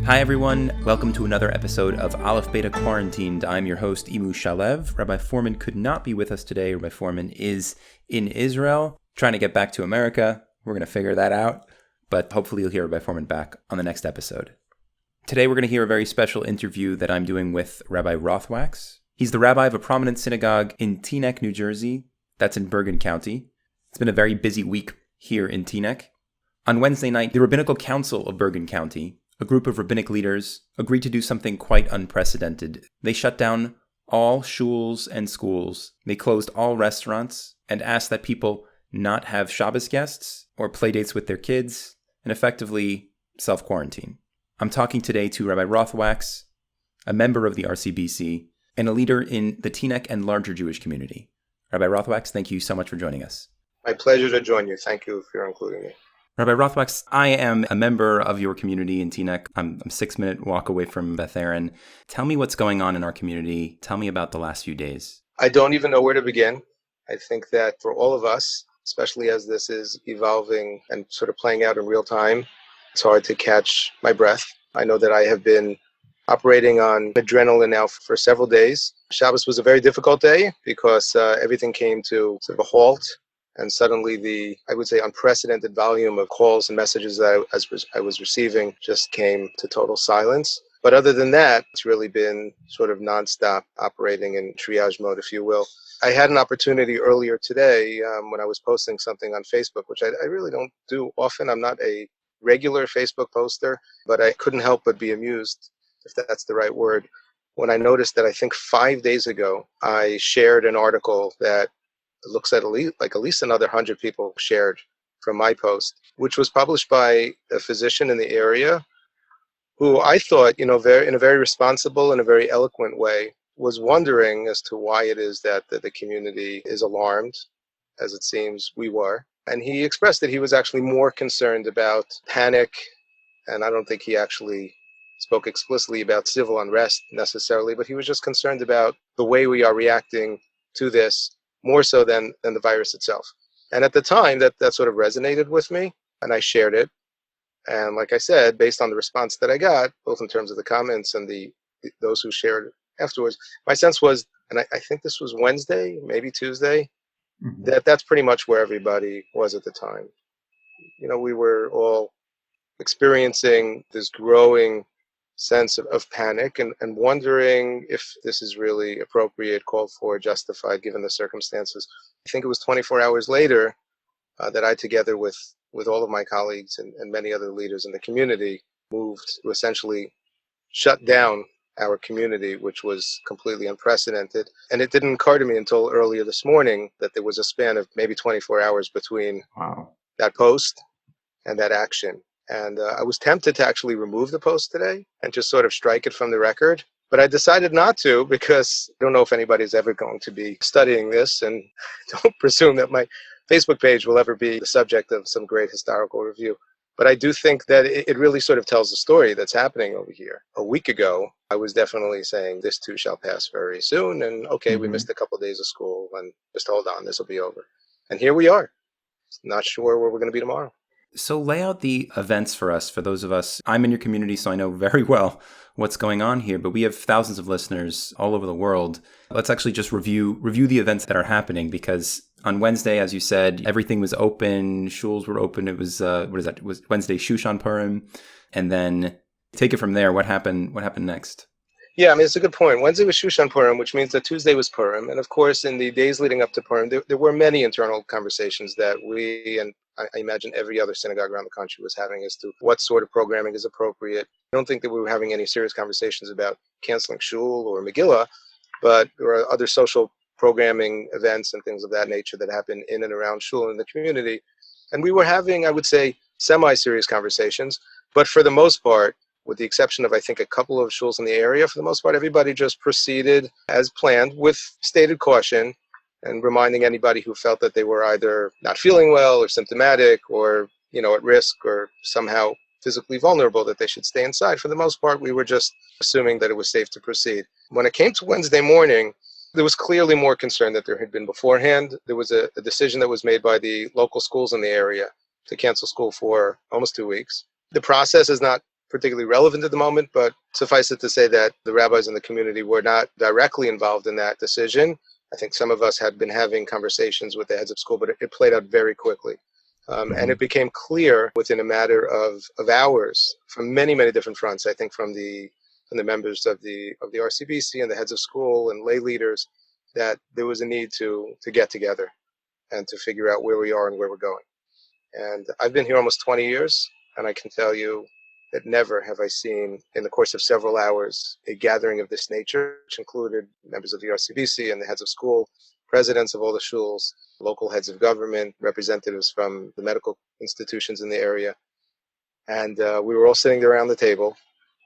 Hi everyone, welcome to another episode of Aleph Beta Quarantined. I'm your host, Imu Shalev. Rabbi Foreman could not be with us today. Rabbi Foreman is in Israel, trying to get back to America. We're going to figure that out, but hopefully you'll hear Rabbi Foreman back on the next episode. Today we're going to hear a very special interview that I'm doing with Rabbi Rothwachs. He's the rabbi of a prominent synagogue in Teaneck, New Jersey. That's in Bergen County. It's been a very busy week here in Teaneck. On Wednesday night, the Rabbinical Council of Bergen County, a group of rabbinic leaders, agreed to do something quite unprecedented. They shut down all shuls and schools. They closed all restaurants and asked that people not have Shabbos guests or playdates with their kids and effectively self-quarantine. I'm talking today to Rabbi Rothwachs, a member of the RCBC, and a leader in the Teaneck and larger Jewish community. Rabbi Rothwachs, thank you so much for joining us. My pleasure to join you. Thank you for including me. Rabbi Rothwachs, I am a member of your community in Teaneck. I'm a 6-minute walk away from Beth Aaron. Tell me what's going on in our community. Tell me about the last few days. I don't even know where to begin. I think that for all of us, especially as this is evolving and sort of playing out in real time, it's hard to catch my breath. I know that I have been operating on adrenaline now for several days. Shabbos was a very difficult day because everything came to sort of a halt. And suddenly the, I would say, unprecedented volume of calls and messages that I was receiving just came to total silence. But other than that, it's really been sort of nonstop operating in triage mode, if you will. I had an opportunity earlier today when I was posting something on Facebook, which I really don't do often. I'm not a regular Facebook poster, but I couldn't help but be amused, if that's the right word, when I noticed that I think 5 days ago, I shared an article that it looks at least another 100 people shared from my post, which was published by a physician in the area who I thought, in a very responsible and a very eloquent way, was wondering as to why it is that the community is alarmed, as it seems we were. And he expressed that he was actually more concerned about panic, and I don't think he actually spoke explicitly about civil unrest necessarily, but he was just concerned about the way we are reacting to this, more so than the virus itself. And at the time, that sort of resonated with me, and I shared it. And like I said, based on the response that I got, both in terms of the comments and those who shared afterwards, my sense was, and I think this was Wednesday, maybe Tuesday, that's pretty much where everybody was at the time. We were all experiencing this growing sense of panic and wondering if this is really appropriate, called for, justified, given the circumstances. I think it was 24 hours later that I, together with all of my colleagues and many other leaders in the community, moved to essentially shut down our community, which was completely unprecedented. And it didn't occur to me until earlier this morning that there was a span of maybe 24 hours between that post and that action. And I was tempted to actually remove the post today and just sort of strike it from the record. But I decided not to, because I don't know if anybody's ever going to be studying this, and don't presume that my Facebook page will ever be the subject of some great historical review. But I do think that it really sort of tells the story that's happening over here. A week ago, I was definitely saying this too shall pass very soon. And okay, we missed a couple of days of school, and just hold on, this will be over. And here we are. Not sure where we're going to be tomorrow. So lay out the events for us, for those of us. I'm in your community, so I know very well what's going on here, but we have thousands of listeners all over the world. Let's actually just review the events that are happening, because on Wednesday, as you said, everything was open, shuls were open. It was, It was Wednesday, Shushan Purim. And then take it from there. What happened next? Yeah, it's a good point. Wednesday was Shushan Purim, which means that Tuesday was Purim. And of course, in the days leading up to Purim, there were many internal conversations that we, and I imagine every other synagogue around the country, was having as to what sort of programming is appropriate. I don't think that we were having any serious conversations about canceling shul or Megillah, but there were other social programming events and things of that nature that happen in and around shul in the community. And we were having, I would say, semi-serious conversations, but for the most part, with the exception of, I think, a couple of shuls in the area, for the most part, everybody just proceeded as planned with stated caution and reminding anybody who felt that they were either not feeling well or symptomatic or, at risk or somehow physically vulnerable that they should stay inside. For the most part, we were just assuming that it was safe to proceed. When it came to Wednesday morning, there was clearly more concern that there had been beforehand. There was a decision that was made by the local schools in the area to cancel school for almost 2 weeks. The process is not particularly relevant at the moment, but suffice it to say that the rabbis in the community were not directly involved in that decision. I think some of us had been having conversations with the heads of school, but it played out very quickly. And it became clear within a matter of hours from many, many different fronts, I think from the members of the RCBC and the heads of school and lay leaders, that there was a need to get together and to figure out where we are and where we're going. And I've been here almost 20 years, and I can tell you that never have I seen, in the course of several hours, a gathering of this nature, which included members of the RCBC and the heads of school, presidents of all the shuls, local heads of government, representatives from the medical institutions in the area. And we were all sitting there around the table.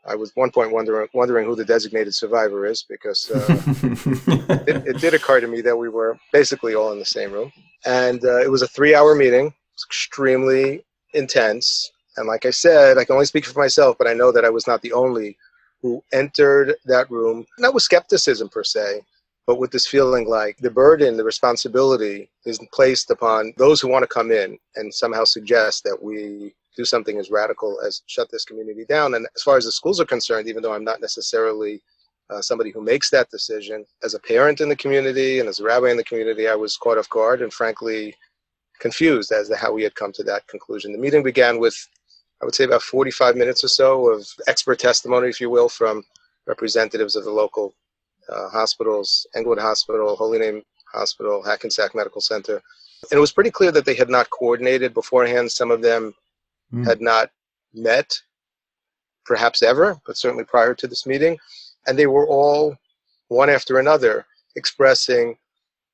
I was at one point wondering who the designated survivor is, because it did occur to me that we were basically all in the same room. And it was a 3-hour meeting. It was extremely intense. And like I said, I can only speak for myself, but I know that I was not the only who entered that room, not with skepticism per se, but with this feeling like the burden, the responsibility is placed upon those who want to come in and somehow suggest that we do something as radical as shut this community down. And as far as the schools are concerned, even though I'm not necessarily somebody who makes that decision, as a parent in the community and as a rabbi in the community, I was caught off guard and frankly confused as to how we had come to that conclusion. The meeting began with, I would say, about 45 minutes or so of expert testimony, if you will, from representatives of the local hospitals, Englewood Hospital, Holy Name Hospital, Hackensack Medical Center. And it was pretty clear that they had not coordinated beforehand. Some of them had not met, perhaps ever, but certainly prior to this meeting. And they were all, one after another, expressing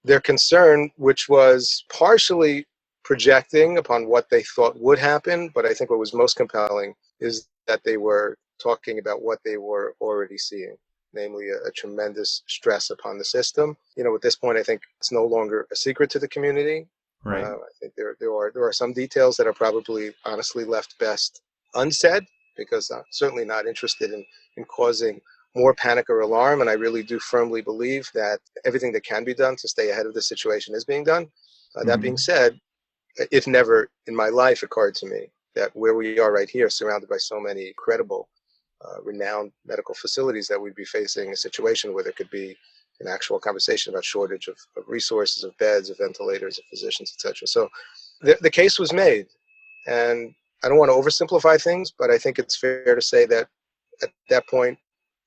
their concern, which was partially projecting upon what they thought would happen. But I think what was most compelling is that they were talking about what they were already seeing, namely a tremendous stress upon the system. At this point, I think it's no longer a secret to the community. Right. I think there are some details that are probably honestly left best unsaid, because I'm certainly not interested in causing more panic or alarm. And I really do firmly believe that everything that can be done to stay ahead of the situation is being done. That being said, it never in my life occurred to me that where we are right here, surrounded by so many credible, renowned medical facilities, that we'd be facing a situation where there could be an actual conversation about shortage of resources, of beds, of ventilators, of physicians, etc. So the case was made. And I don't want to oversimplify things, but I think it's fair to say that at that point,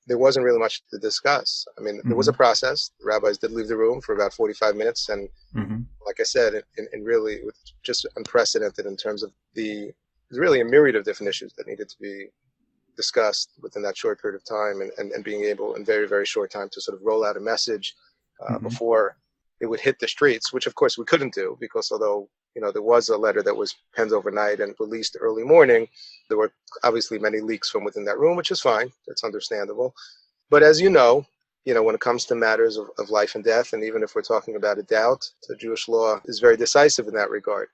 there wasn't really much to discuss. I mean, there was a process. The rabbis did leave the room for about 45 minutes. And like I said, and really it was just unprecedented in terms of there's really a myriad of different issues that needed to be discussed within that short period of time, and being able in very, very short time to sort of roll out a message before it would hit the streets, which of course we couldn't do, because although there was a letter that was penned overnight and released early morning, there were obviously many leaks from within that room, which is fine. It's understandable. But as you know, when it comes to matters of life and death, and even if we're talking about a doubt, the Jewish law is very decisive in that regard.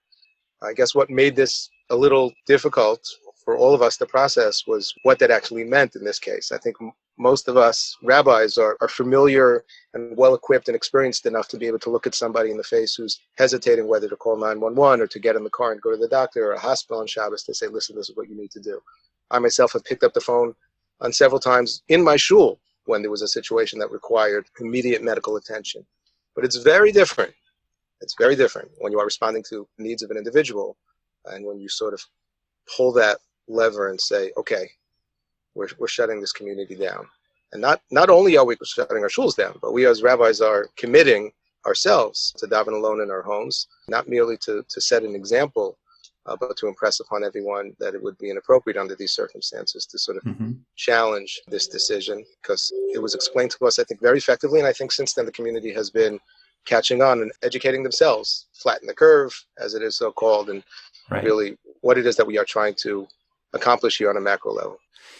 I guess what made this a little difficult for all of us to process was what that actually meant in this case. I think most of us rabbis are familiar and well-equipped and experienced enough to be able to look at somebody in the face who's hesitating whether to call 911 or to get in the car and go to the doctor or a hospital on Shabbos, to say, listen, this is what you need to do. I myself have picked up the phone on several times in my shul when there was a situation that required immediate medical attention. But it's very different. It's very different when you are responding to the needs of an individual, and when you sort of pull that lever and say, okay, we're shutting this community down. And not only are we shutting our shuls down, but we as rabbis are committing ourselves to daven alone in our homes, not merely to set an example, but to impress upon everyone that it would be inappropriate under these circumstances to sort of challenge this decision, because it was explained to us, I think, very effectively. And I think since then the community has been catching on and educating themselves, flatten the curve, as it is so called, and really what it is that we are trying to accomplish here on a macro level.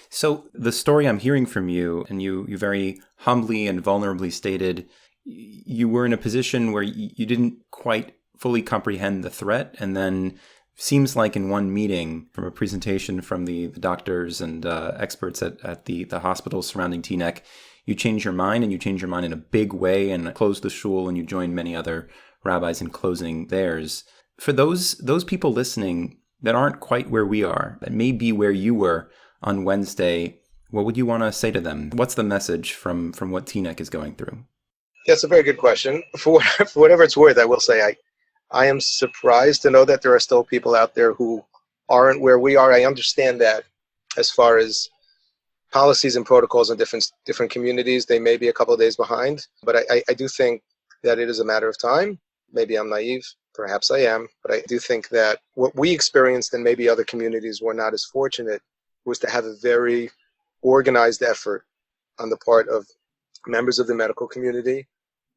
So the story I'm hearing from you, and you very humbly and vulnerably stated, you were in a position where you didn't quite fully comprehend the threat, and then seems like in one meeting from a presentation from the doctors and experts at the hospitals surrounding Teaneck, you changed your mind, and you changed your mind in a big way and closed the shul, and you joined many other rabbis in closing theirs. For those people listening that aren't quite where we are, that may be where you were on Wednesday, what would you want to say to them? What's the message from what Teaneck is going through? That's a very good question. For whatever it's worth, I will say I am surprised to know that there are still people out there who aren't where we are. I understand that as far as policies and protocols in different communities, they may be a couple of days behind, but I do think that it is a matter of time. Maybe I'm naive, perhaps I am, but I do think that what we experienced and maybe other communities were not as fortunate was to have a very organized effort on the part of members of the medical community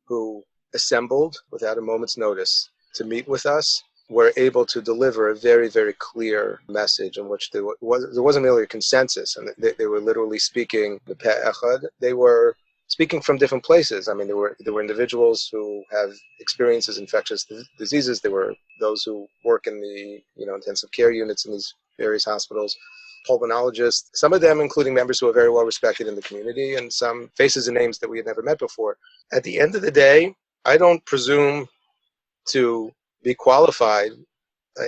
who assembled without a moment's notice to meet with us, were able to deliver a very, very clear message in which there wasn't merely a consensus, and they were literally speaking the peh echad. They were speaking from different places. I mean, there were individuals who have experiences infectious diseases. There were those who work in the intensive care units in these various hospitals, pulmonologists, some of them including members who are very well respected in the community, and some faces and names that we had never met before. At the end of the day, I don't presume to be qualified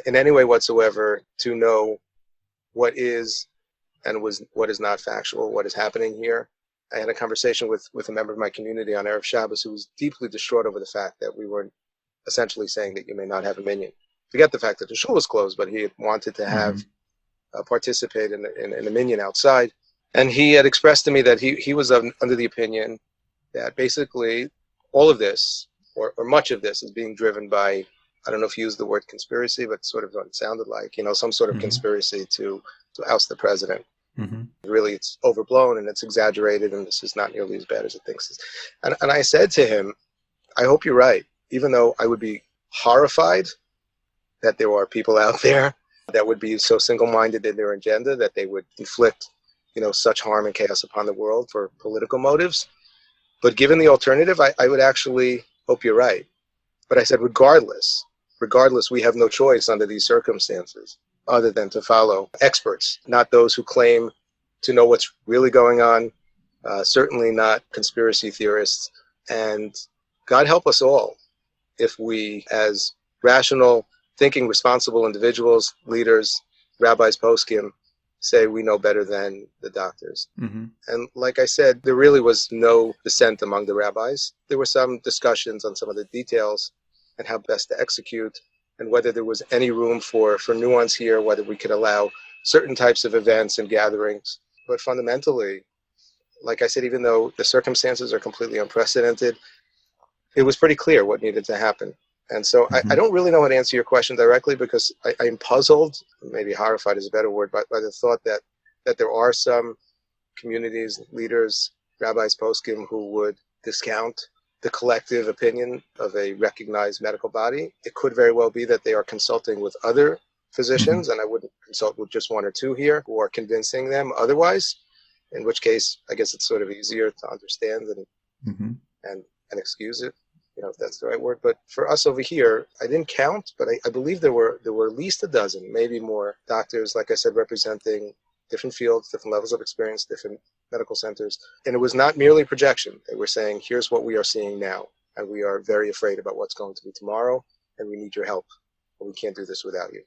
in any way whatsoever to know what is and what is not factual, what is happening here. I had a conversation with a member of my community on Erev Shabbos who was deeply distraught over the fact that we were essentially saying that you may not have a minyan. Forget the fact that the shul was closed, but he had wanted to have participate in a minyan outside. And he had expressed to me that he was under the opinion that basically all of this, or much of this, is being driven by, I don't know if you used the word conspiracy, but sort of what it sounded like, some sort of conspiracy to oust the president. Really, it's overblown and it's exaggerated, and this is not nearly as bad as it thinks. And I said to him, I hope you're right, even though I would be horrified that there are people out there that would be so single-minded in their agenda that they would inflict, such harm and chaos upon the world for political motives. But given the alternative, I would actually hope you're right. But I said, regardless, we have no choice under these circumstances other than to follow experts, not those who claim to know what's really going on, certainly not conspiracy theorists. And God help us all if we, as rational, thinking, responsible individuals, leaders, rabbis, poskim, say we know better than the doctors. And like I said, there really was no dissent among the rabbis. There were some discussions on some of the details and how best to execute, and whether there was any room for nuance here, whether we could allow certain types of events and gatherings. But fundamentally, like I said, even though the circumstances are completely unprecedented, it was pretty clear what needed to happen. And so I don't really know how to answer your question directly, because I'm puzzled, maybe horrified is a better word, by the thought that there are some communities, leaders, rabbis, poskim, who would discount the collective opinion of a recognized medical body. It could very well be that they are consulting with other physicians, and I wouldn't consult with just one or two here who are convincing them otherwise, in which case I guess it's sort of easier to understand and excuse it, if that's the right word. But for us over here, I didn't count, but I believe there were at least a dozen, maybe more, doctors, like I said, representing different fields, different levels of experience, different medical centers. And it was not merely projection. They were saying, here's what we are seeing now, and we are very afraid about what's going to be tomorrow, and we need your help, and we can't do this without you.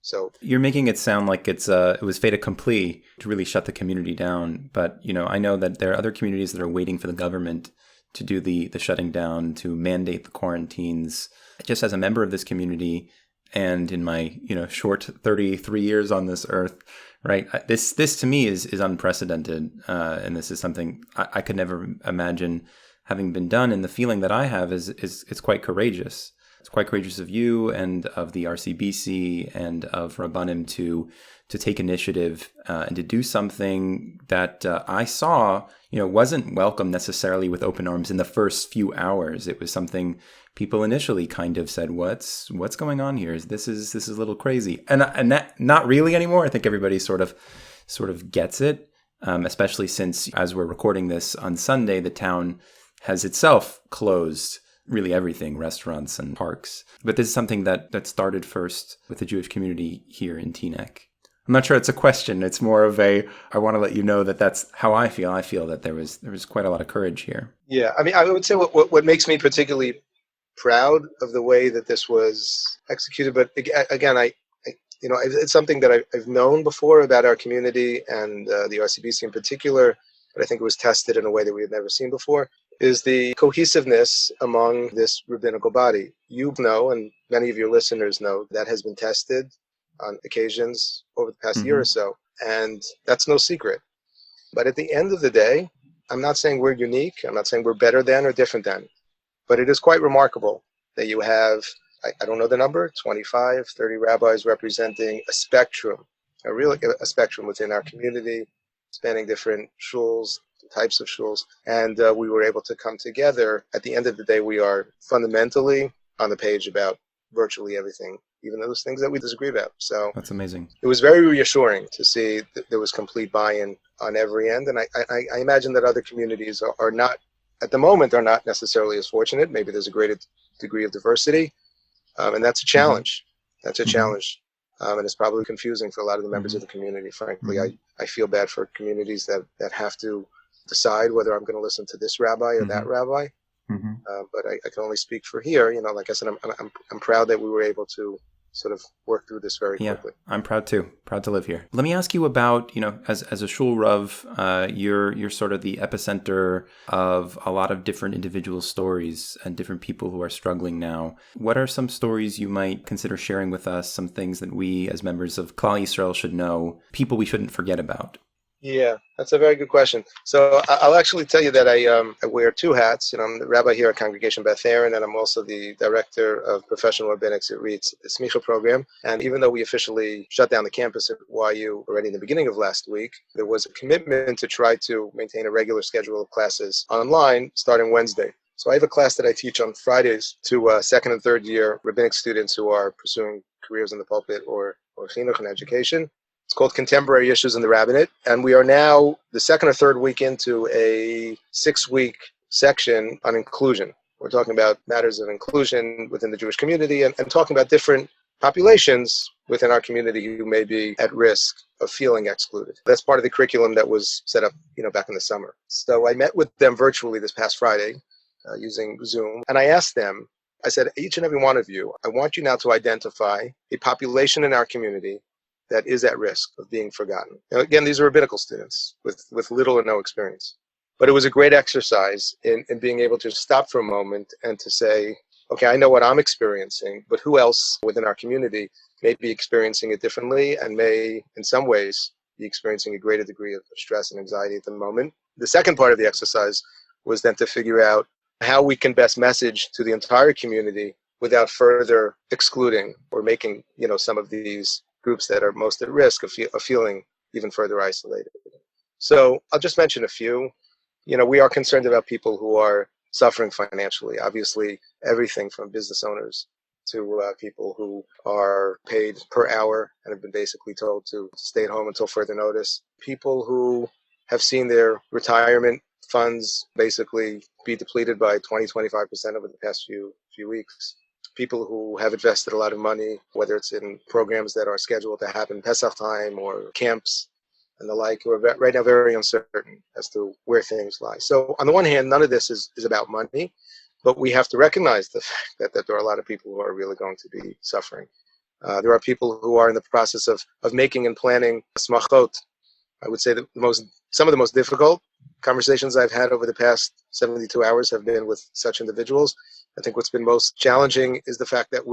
So you're making it sound like it was fait accompli to really shut the community down. But, I know that there are other communities that are waiting for the government to do the shutting down, to mandate the quarantines. Just as a member of this community, and in my short 33 years on this earth, right, this to me is unprecedented, and this is something I could never imagine having been done. And the feeling that I have is it's quite courageous. It's quite courageous of you and of the RCBC and of Rabbanim to take initiative and to do something that I saw, wasn't welcomed necessarily with open arms in the first few hours. It was something people initially kind of said, "What's going on here? This is a little crazy," and that, not really anymore. I think everybody sort of gets it, especially since, as we're recording this on Sunday, the town has itself closed really everything, restaurants and parks. But this is something that started first with the Jewish community here in Teaneck. I'm not sure it's a question. It's more of I want to let you know that that's how I feel. I feel that there was quite a lot of courage here. Yeah, I mean, I would say what makes me particularly proud of the way that this was executed, but again, I It's something that I've known before about our community and the RCBC in particular, but I think it was tested in a way that we had never seen before, is the cohesiveness among this rabbinical body. You know, and many of your listeners know, that has been tested on occasions over the past year or so, and that's no secret. But at the end of the day, I'm not saying we're unique. I'm not saying we're better than or different than, but it is quite remarkable that you have, I don't know the number, 25, 30 rabbis representing a spectrum, a spectrum within our community, spanning different shuls, types of shuls. And we were able to come together. At the end of the day, we are fundamentally on the page about virtually everything, even those things that we disagree about. So that's amazing. It was very reassuring to see that there was complete buy-in on every end. And I imagine that other communities are not, at the moment, are not necessarily as fortunate. Maybe there's a greater degree of diversity. And that's a challenge. That's a challenge. And it's probably confusing for a lot of the members of the community, frankly. I feel bad for communities that have to decide whether I'm going to listen to this rabbi or that rabbi. But I can only speak for here. Like I said, I'm proud that we were able to sort of work through this very quickly. I'm proud too. Proud to live here. Let me ask you about, as a shul rav, you're sort of the epicenter of a lot of different individual stories and different people who are struggling now. What are some stories you might consider sharing with us? Some things that we as members of Klal Yisrael should know, people we shouldn't forget about? Yeah, that's a very good question. So I'll actually tell you that I wear two hats. I'm the rabbi here at Congregation Beth Aaron, and I'm also the director of professional rabbinics at REIT's the Smicha program. And even though we officially shut down the campus at YU already in the beginning of last week, there was a commitment to try to maintain a regular schedule of classes online starting Wednesday. So I have a class that I teach on Fridays to second and third year rabbinic students who are pursuing careers in the pulpit or chinuch and education. It's called Contemporary Issues in the Rabbinate, and we are now the second or third week into a 6-week section on inclusion. We're talking about matters of inclusion within the Jewish community and talking about different populations within our community who may be at risk of feeling excluded. That's part of the curriculum that was set up, back in the summer. So I met with them virtually this past Friday using Zoom, and I asked them, I said, each and every one of you, I want you now to identify a population in our community that is at risk of being forgotten. Again, these are rabbinical students with little or no experience. But it was a great exercise in being able to stop for a moment and to say, okay, I know what I'm experiencing, but who else within our community may be experiencing it differently and may, in some ways, be experiencing a greater degree of stress and anxiety at the moment. The second part of the exercise was then to figure out how we can best message to the entire community without further excluding or making, some of these groups that are most at risk of feeling even further isolated. So I'll just mention a few. We are concerned about people who are suffering financially. Obviously, everything from business owners to people who are paid per hour and have been basically told to stay at home until further notice. People who have seen their retirement funds basically be depleted by 20-25% over the past few weeks. People who have invested a lot of money, whether it's in programs that are scheduled to happen Pesach time or camps and the like, who are right now very uncertain as to where things lie. So on the one hand, none of this is about money, but we have to recognize the fact that there are a lot of people who are really going to be suffering. There are people who are in the process of making and planning smachot. I would say that some of the most difficult conversations I've had over the past 72 hours have been with such individuals. I think what's been most challenging is the fact that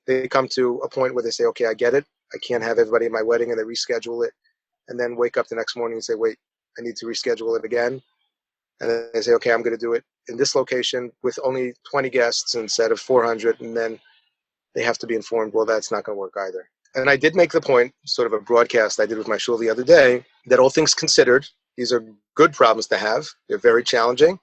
they come to a point where they say, okay, I get it. I can't have everybody at my wedding, and they reschedule it, and then wake up the next morning and say, wait, I need to reschedule it again. And then they say, okay, I'm going to do it in this location with only 20 guests instead of 400. And then they have to be informed, well, that's not going to work either. And I did make the point, sort of a broadcast I did with my shul the other day, that all things considered, these are good problems to have. They're very challenging,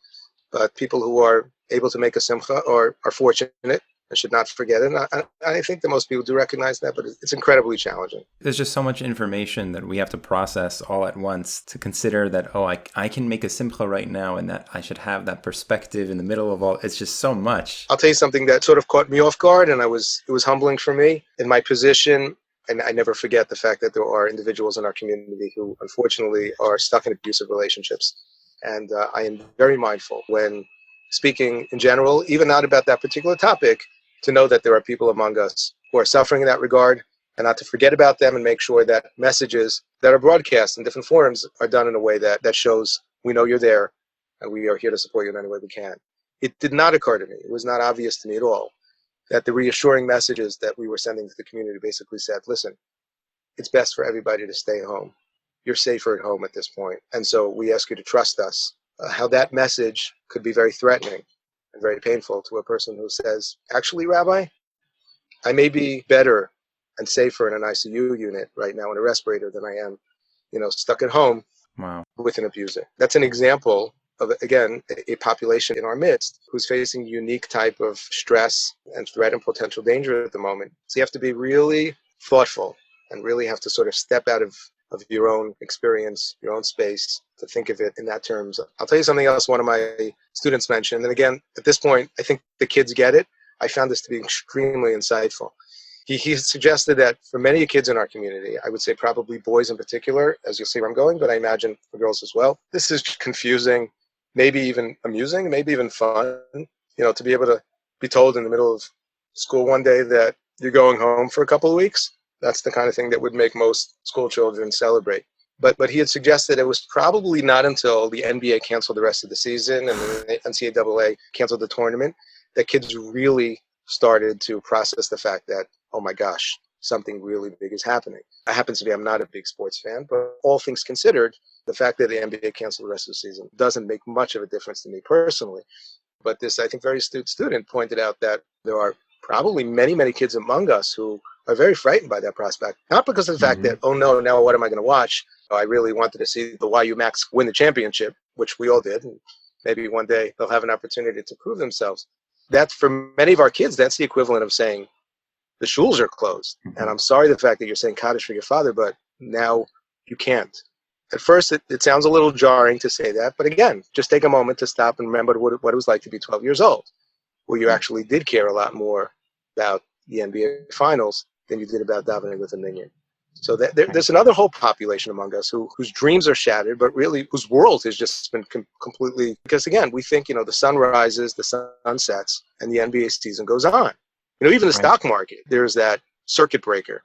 but people who are able to make a simcha are fortunate and should not forget it. And I think that most people do recognize that, but it's incredibly challenging. There's just so much information that we have to process all at once to consider that, I can make a simcha right now and that I should have that perspective in the middle of all. It's just so much. I'll tell you something that sort of caught me off guard, and it was humbling for me in my position. And I never forget the fact that there are individuals in our community who unfortunately are stuck in abusive relationships. And I am very mindful when speaking in general, even not about that particular topic, to know that there are people among us who are suffering in that regard. and not to forget about them, and make sure that messages that are broadcast in different forums are done in a way that shows we know you're there and we are here to support you in any way we can. It did not occur to me, it was not obvious to me at all, that the reassuring messages that we were sending to the community basically said, listen, it's best for everybody to stay home. You're safer at home at this point, and so we ask you to trust us. How that message could be very threatening and very painful to a person who says, actually, Rabbi, I may be better and safer in an ICU unit right now in a respirator than I am, stuck at home with an abuser. That's an example of, again, a population in our midst who's facing a unique type of stress and threat and potential danger at the moment. So you have to be really thoughtful and really have to sort of step out of your own experience, your own space, to think of it in that terms. I'll tell you something else one of my students mentioned, and again, at this point, I think the kids get it. I found this to be extremely insightful. He suggested that for many kids in our community, I would say probably boys in particular, as you'll see where I'm going, but I imagine for girls as well, this is confusing, maybe even amusing, maybe even fun, to be able to be told in the middle of school one day that you're going home for a couple of weeks. That's the kind of thing that would make most school children celebrate. But he had suggested it was probably not until the NBA canceled the rest of the season and the NCAA canceled the tournament that kids really started to process the fact that, oh my gosh, something really big is happening. It happens to be I'm not a big sports fan, but all things considered, the fact that the NBA canceled the rest of the season doesn't make much of a difference to me personally. But this, I think, very astute student pointed out that there are probably many, many kids among us who are very frightened by that prospect. Not because of the fact that, oh no, now what am I going to watch? I really wanted to see the YU Macs win the championship, which we all did. And maybe one day they'll have an opportunity to prove themselves. That, for many of our kids, that's the equivalent of saying the shuls are closed. And I'm sorry the fact that you're saying Kaddish for your father, but now you can't. At first, it sounds a little jarring to say that. But again, just take a moment to stop and remember what it was like to be 12 years old, where you actually did care a lot more about the NBA Finals than you did about davening with a minion. So there's another whole population among us whose dreams are shattered, but really whose world has just been completely, because again, we think, the sun rises, the sun sets, and the NBA season goes on. Even the stock market, there's that circuit breaker,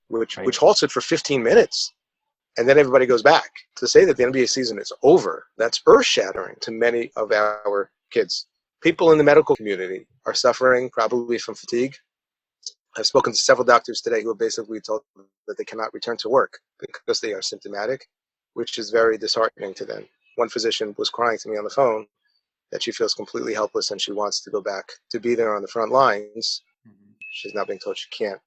which halts it for 15 minutes, and then everybody goes back. To say that the NBA season is over, that's earth-shattering to many of our kids. People in the medical community are suffering probably from fatigue. I've spoken to several doctors today who have basically told them that they cannot return to work because they are symptomatic, which is very disheartening to them. One physician was crying to me on the phone that she feels completely helpless and she wants to go back to be there on the front lines. She's not being told she can't.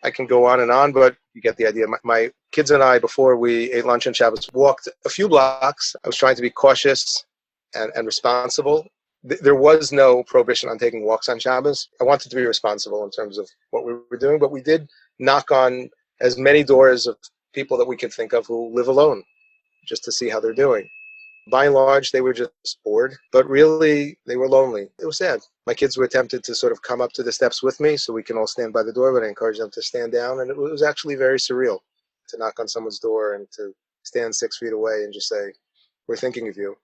I can go on, but you get the idea. My kids and I, before we ate lunch on Shabbos, walked a few blocks. I was trying to be cautious and responsible. There was no prohibition on taking walks on Shabbos. I wanted to be responsible in terms of what we were doing, but we did knock on as many doors of people that we could think of who live alone, just to see how they're doing. By and large, they were just bored, but really, they were lonely. It was sad. My kids were tempted to sort of come up to the steps with me so we can all stand by the door, but I encouraged them to stand down, and it was actually very surreal to knock on someone's door and to stand 6 feet away and just say, we're thinking of you.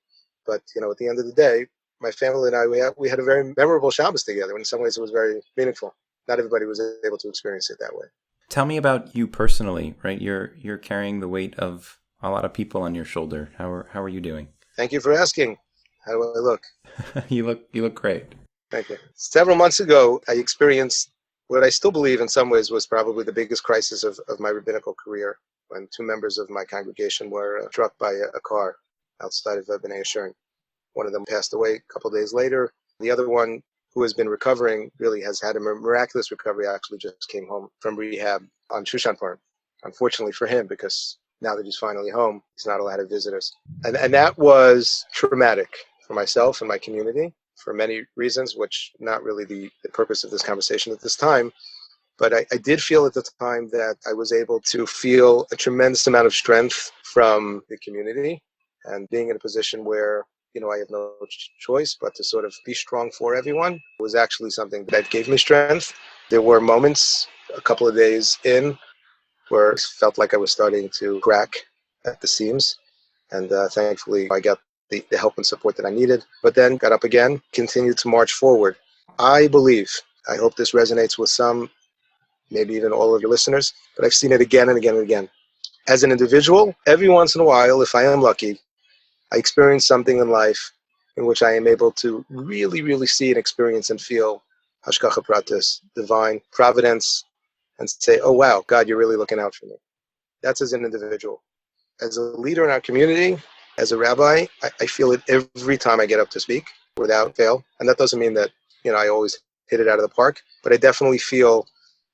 But, at the end of the day, my family and I, we had a very memorable Shabbos together. In some ways, it was very meaningful. Not everybody was able to experience it that way. Tell me about you personally, right? You're carrying the weight of a lot of people on your shoulder. How are you doing? Thank you for asking. How do I look? You look great. Thank you. Several months ago, I experienced what I still believe in some ways was probably the biggest crisis of my rabbinical career, when 2 members of my congregation were struck by a car outside of B'nai Aaron. One of them passed away a couple of days later. The other one, who has been recovering, really has had a miraculous recovery, actually just came home from rehab on Shushan Purim. Unfortunately for him, because now that he's finally home, he's not allowed to visit us. And that was traumatic for myself and my community for many reasons, which not really the purpose of this conversation at this time. But I did feel at the time that I was able to feel a tremendous amount of strength from the community, and being in a position where I have no choice but to sort of be strong for everyone was actually something that gave me strength. There were moments a couple of days in where it felt like I was starting to crack at the seams. And thankfully, I got the help and support that I needed, but then got up again, continued to march forward. I believe, I hope this resonates with some, maybe even all of your listeners, but I've seen it again and again and again. As an individual, every once in a while, if I am lucky, I experience something in life in which I am able to really, really see and experience and feel hashgacha pratis, divine providence, and say, oh, wow, God, you're really looking out for me. That's as an individual. As a leader in our community, as a rabbi, I feel it every time I get up to speak without fail. And that doesn't mean that, I always hit it out of the park, but I definitely feel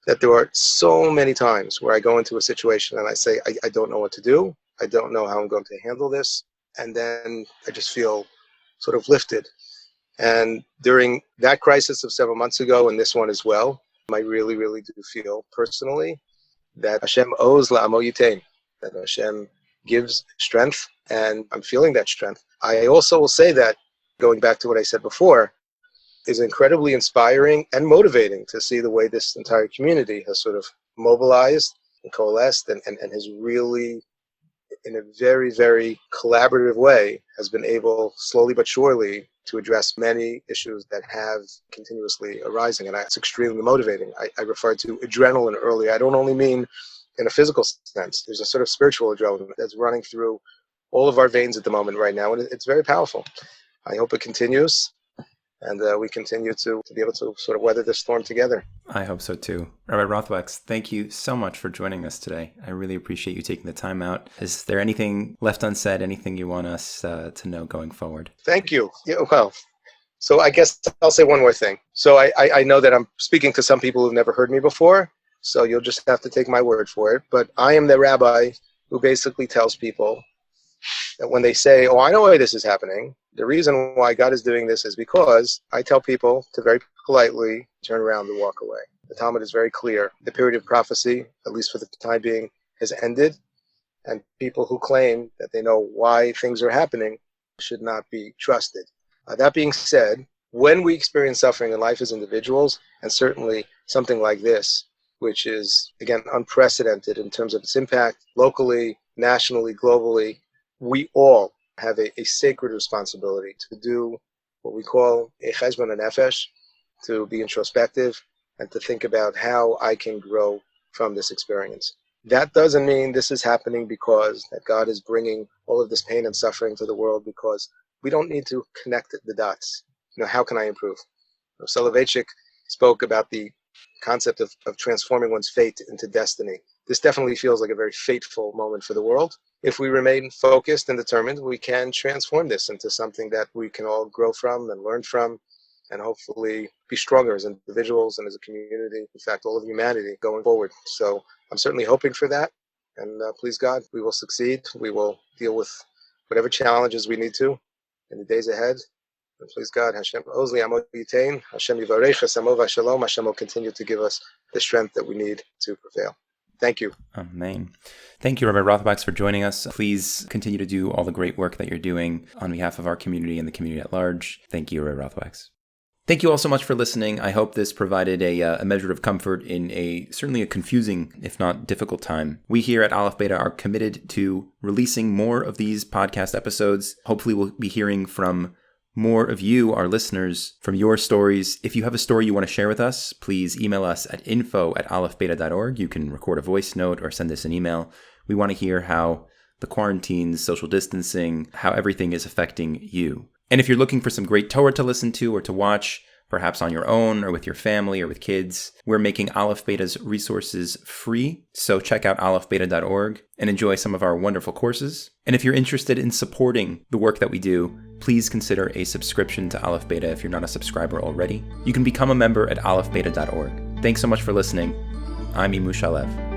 that there are so many times where I go into a situation and I say, I don't know what to do. I don't know how I'm going to handle this. And then I just feel sort of lifted. And during that crisis of several months ago and this one as well, I really, really do feel personally that Hashem owes la'amo yitain, that Hashem gives strength, and I'm feeling that strength. I also will say that, going back to what I said before, is incredibly inspiring and motivating to see the way this entire community has sort of mobilized and coalesced and has really, in a very, very collaborative way, has been able, slowly but surely, to address many issues that have continuously arising. And it's extremely motivating. I referred to adrenaline earlier. I don't only mean in a physical sense. There's a sort of spiritual adrenaline that's running through all of our veins at the moment right now. And it's very powerful. I hope it continues. And we continue to be able to sort of weather this storm together. I hope so too. Rabbi Rothwachs, thank you so much for joining us today. I really appreciate you taking the time out. Is there anything left unsaid, anything you want us to know going forward? Thank you. Yeah, well, so I guess I'll say one more thing. So I know that I'm speaking to some people who've never heard me before, so you'll just have to take my word for it. But I am the rabbi who basically tells people that when they say, oh, I know why this is happening, the reason why God is doing this is because I tell people to very politely turn around and walk away. The Talmud is very clear. The period of prophecy, at least for the time being, has ended. And people who claim that they know why things are happening should not be trusted. That being said, when we experience suffering in life as individuals, and certainly something like this, which is, again, unprecedented in terms of its impact locally, nationally, globally, we all have a sacred responsibility to do what we call a cheshbon nefesh, to be introspective and to think about how I can grow from this experience. That doesn't mean this is happening because that God is bringing all of this pain and suffering to the world, because we don't need to connect the dots. How can I improve? Soloveitchik spoke about the concept of transforming one's fate into destiny. This definitely feels like a very fateful moment for the world. If we remain focused and determined, we can transform this into something that we can all grow from and learn from, and hopefully be stronger as individuals and as a community, in fact, all of humanity going forward. So I'm certainly hoping for that. And please God, we will succeed. We will deal with whatever challenges we need to in the days ahead. And please God, Hashem ozli amod yitain, Hashem yivarech hasamo v'shalom. Hashem will continue to give us the strength that we need to prevail. Thank you. Amen. Thank you, Rabbi Rothwachs, for joining us. Please continue to do all the great work that you're doing on behalf of our community and the community at large. Thank you, Rabbi Rothwachs. Thank you all so much for listening. I hope this provided a measure of comfort in certainly a confusing, if not difficult time. We here at Aleph Beta are committed to releasing more of these podcast episodes. Hopefully we'll be hearing from more of you, our listeners, from your stories. If you have a story you want to share with us, please email us at info@alephbeta.org. You can record a voice note or send us an email. We want to hear how the quarantines, social distancing, how everything is affecting you. And if you're looking for some great Torah to listen to or to watch, perhaps on your own or with your family or with kids, we're making Aleph Beta's resources free. So check out alephbeta.org and enjoy some of our wonderful courses. And if you're interested in supporting the work that we do, please consider a subscription to Aleph Beta if you're not a subscriber already. You can become a member at alephbeta.org. Thanks so much for listening. I'm Imu Shalev.